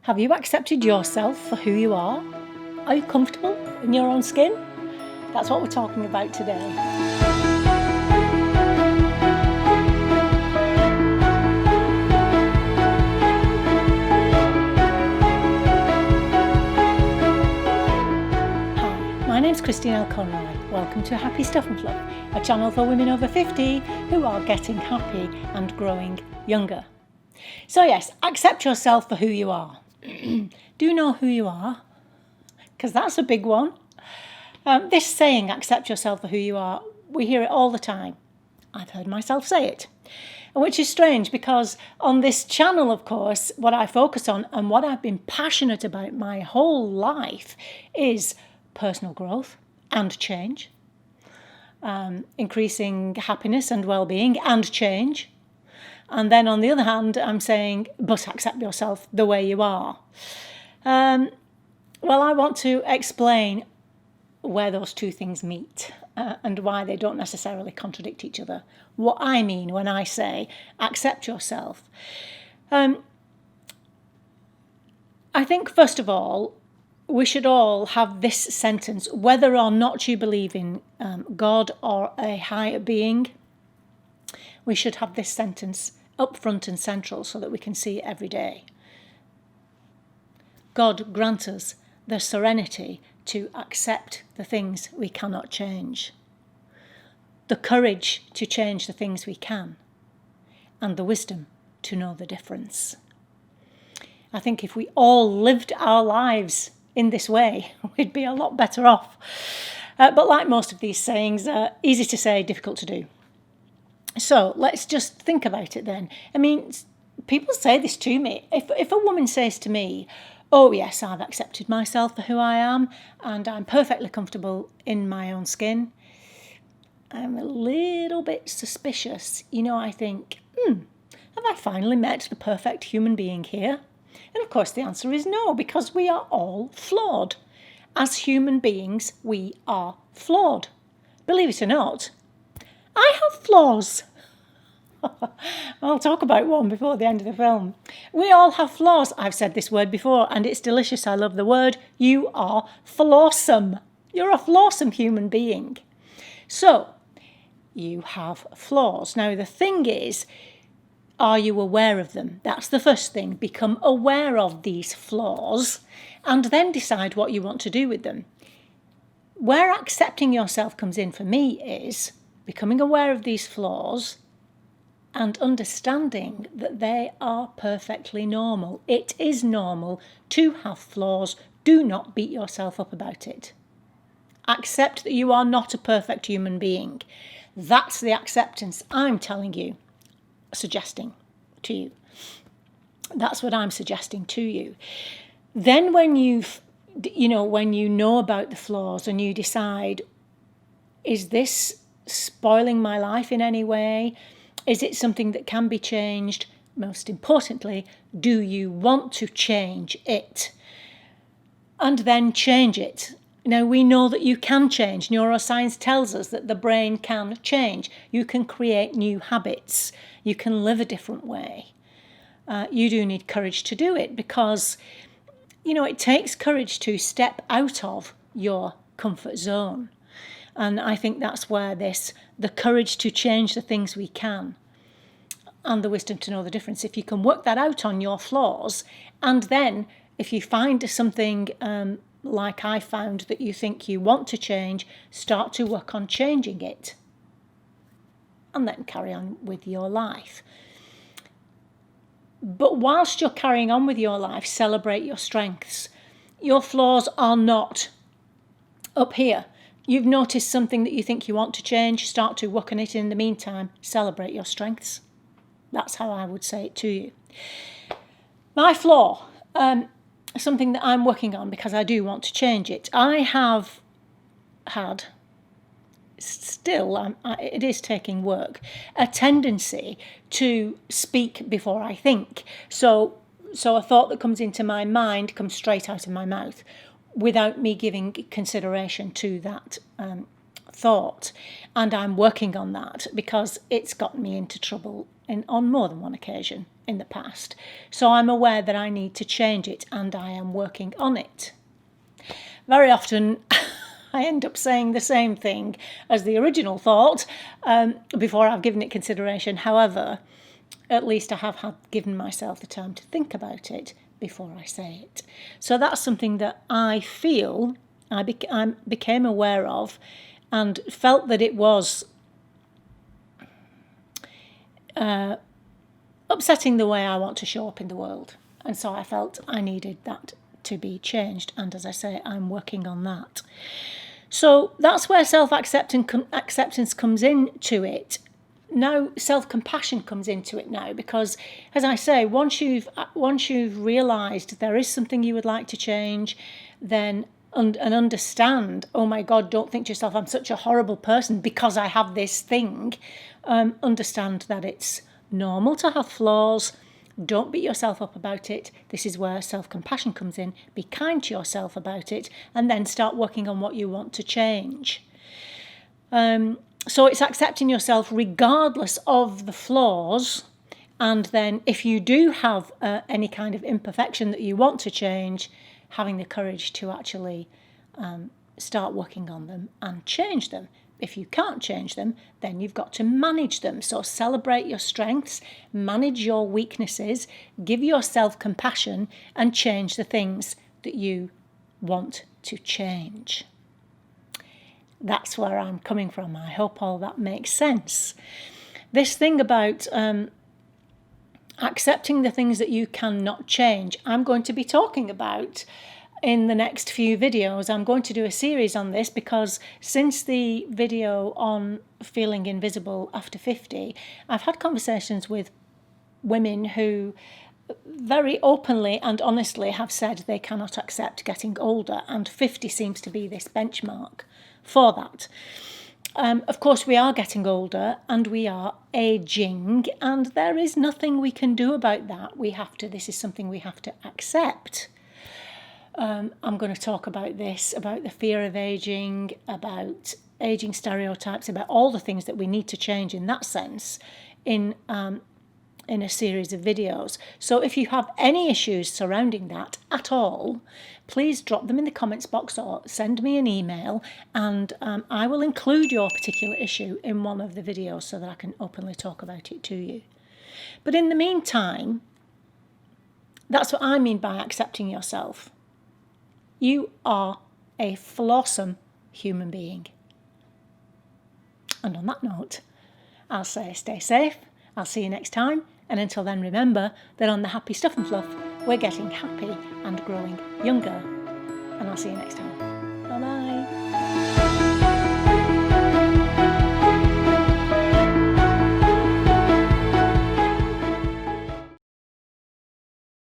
Have you accepted yourself for who you are? Are you comfortable in your own skin? That's what we're talking about today. Hi, my name's Christine L. Conroy. Welcome to Happy Stuff and Fluff, a channel for women over 50 who are getting happy and growing younger. So yes, accept yourself for who you are. Do you know who you are? Because that's a big one. This saying, accept yourself for who you are, we hear it all the time. I've heard myself say it, which is strange because on this channel, of course, what I focus on and what I've been passionate about my whole life is personal growth and change, increasing happiness and well-being and change. And then on the other hand, I'm saying, but accept yourself the way you are. Well, I want to explain where those two things meet and why they don't necessarily contradict each other. What I mean when I say accept yourself. I think, first of all, we should all have this sentence, whether or not you believe in God or a higher being, we should have this sentence up front and central so that we can see it every day. God grant us the serenity to accept the things we cannot change, the courage to change the things we can, and the wisdom to know the difference. I think if we all lived our lives in this way, we'd be a lot better off. But like most of these sayings, easy to say, difficult to do. So let's just think about it then. I mean, people say this to me. If a woman says to me, oh yes, I've accepted myself for who I am and I'm perfectly comfortable in my own skin, I'm a little bit suspicious. I think, have I finally met the perfect human being here? And of course the answer is no, because we are all flawed. As human beings, we are flawed. Believe it or not, I have flaws. I'll talk about one before the end of the film. We all have flaws. I've said this word before and it's delicious. I love the word. You are flawsome. You're a flawsome human being. So, you have flaws. Now, the thing is, are you aware of them? That's the first thing. Become aware of these flaws and then decide what you want to do with them. Where accepting yourself comes in for me is becoming aware of these flaws and understanding that they are perfectly normal. It is normal to have flaws. Do not beat yourself up about it. Accept that you are not a perfect human being. That's the acceptance I'm telling you, suggesting to you. That's what I'm suggesting to you. Then when you know about the flaws and you decide, is this spoiling my life in any way? Is it something that can be changed? Most importantly, do you want to change it? And then change it. Now, we know that you can change. Neuroscience tells us that the brain can change. You can create new habits. You can live a different way. You do need courage to do it because, it takes courage to step out of your comfort zone. And I think that's where the courage to change the things we can and the wisdom to know the difference. If you can work that out on your flaws, and then if you find something like I found that you think you want to change, start to work on changing it and then carry on with your life. But whilst you're carrying on with your life, celebrate your strengths. Your flaws are not up here. You've noticed something that you think you want to change, start to work on it. In the meantime, celebrate your strengths. That's how I would say it to you. My flaw, something that I'm working on because I do want to change it. I have had, still, it is taking work, a tendency to speak before I think. So a thought that comes into my mind comes straight out of my mouth without me giving consideration to that thought. And I'm working on that because it's got me into trouble on more than one occasion. in the past. So I'm aware that I need to change it, and I am working on it. Very often I end up saying the same thing as the original thought before I've given it consideration. However, at least I have given myself the time to think about it before I say it. So that's something that I feel I became aware of and felt that it was upsetting the way I want to show up in the world. And so I felt I needed that to be changed. And as I say, I'm working on that. So that's where self-acceptance comes into it. Now self-compassion comes into it now, because, as I say, once you've realised there is something you would like to change, then and understand, oh my God, don't think to yourself, I'm such a horrible person because I have this thing. Understand that it's normal to have flaws. Don't beat yourself up about it. This is where self-compassion comes in. Be kind to yourself about it, and then start working on what you want to change. So it's accepting yourself regardless of the flaws. And then if you do have any kind of imperfection that you want to change, having the courage to actually start working on them and change them. If you can't change them, then you've got to manage them. So celebrate your strengths, manage your weaknesses, give yourself compassion, and change the things that you want to change. That's where I'm coming from. I hope all that makes sense. This thing about accepting the things that you cannot change, I'm going to be talking about in the next few videos. I'm going to do a series on this, because since the video on feeling invisible after 50, I've had conversations with women who very openly and honestly have said they cannot accept getting older, and 50 seems to be this benchmark for that. Of course, we are getting older and we are aging, and there is nothing we can do about that. This is something we have to accept. I'm going to talk about this, about the fear of aging, about aging stereotypes, about all the things that we need to change in that sense in a series of videos. So if you have any issues surrounding that at all, please drop them in the comments box or send me an email, and I will include your particular issue in one of the videos so that I can openly talk about it to you. But in the meantime, that's what I mean by accepting yourself. You are a flawsome human being. And on that note, I'll say stay safe. I'll see you next time. And until then, remember that on the Happy Stuff and Fluff, we're getting happy and growing younger. And I'll see you next time. Bye-bye.